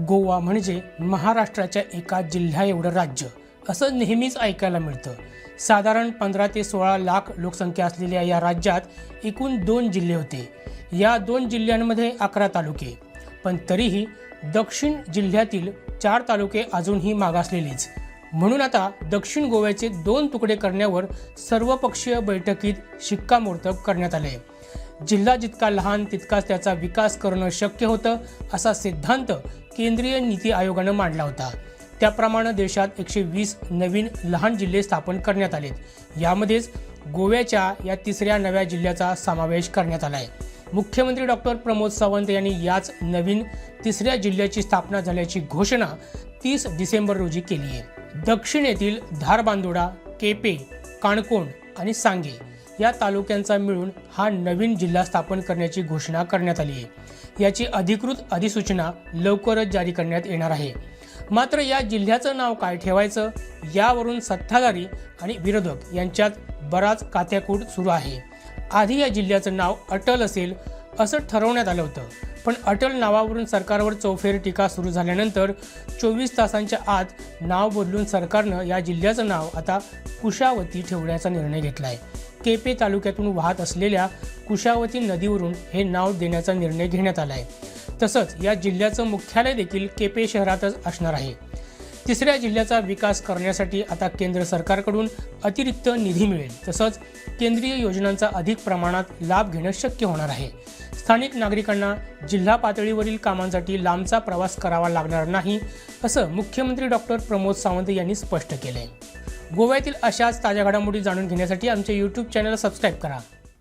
गोवा म्हणजे महाराष्ट्राच्या एका जिल्ह्या एवढं राज्य असं नेहमीच ऐकायला मिळतं। साधारण 15 ते 16 लाख लोकसंख्या असलेल्या या राज्यात एकूण 2 जिल्हे होते। या 2 जिल्ह्यांमध्ये 11 तालुके, पण तरीही दक्षिण जिल्ह्यातील 4 तालुके अजूनही मागासलेलेच। म्हणून आता दक्षिण गोव्याचे 2 तुकडे करण्यावर सर्वपक्षीय बैठकीत शिक्कामोर्तब करण्यात आले। जिल्हा जितका लहान तितकाच त्याचा विकास करणं शक्य होतं असा सिद्धांत केंद्रीय नीती आयोगानं मांडला होता। त्याप्रमाणे देशात 120 नवीन लहान जिल्हे स्थापन करण्यात आलेत। यामध्येच गोव्याच्या या तिसऱ्या नव्या जिल्ह्याचा समावेश करण्यात आलाय। मुख्यमंत्री डॉक्टर प्रमोद सावंत यांनी याच नवीन तिसऱ्या जिल्ह्याची स्थापना झाल्याची घोषणा 30 डिसेंबर रोजी केली आहे। दक्षिणेतील धारबांदोडा, केपे, काणकोण आणि सांगे या तालुक्यांचा मिळून हा नवीन जिल्हा स्थापन करण्याची घोषणा करण्यात आली आहे। याची अधिकृत अधिसूचना लवकरच जारी करण्यात येणार आहे। मात्र या जिल्ह्याचं नाव काय ठेवायचं यावरून सत्ताधारी आणि विरोधक यांच्यात बराच कात्याकूट सुरू आहे। आधी या जिल्ह्याचं नाव अटल असेल असं ठरवण्यात आलं होतं, पण अटल नावावरून सरकारवर चौफेर टीका सुरू झाल्यानंतर 24 तासांच्या आत नाव बदलून सरकारनं या जिल्ह्याचं नाव आता कुशावती ठेवण्याचा निर्णय घेतलाय। केपे तालुक्यातून वाहत असलेल्या कुशावती नदीवरून हे नाव देण्याचा निर्णय घेण्यात आलाय। तसंच या जिल्ह्याचं मुख्यालय देखील केपे शहरातच असणार आहे। तिसऱ्या जिल्ह्याचा विकास करण्यासाठी आता केंद्र सरकारकडून अतिरिक्त निधी मिळेल। तसंच केंद्रीय योजनांचा अधिक प्रमाणात लाभ घेणं शक्य होणार आहे। स्थानिक नागरिकांना जिल्हा पातळीवरील कामांसाठी लांबचा प्रवास करावा लागणार नाही असं मुख्यमंत्री डॉक्टर प्रमोद सावंत यांनी स्पष्ट केलंय। गोव्यातील अशाच ताज्या घडामोडी जाणून घेण्यासाठी आमचे YouTube चॅनल सबस्क्राईब करा।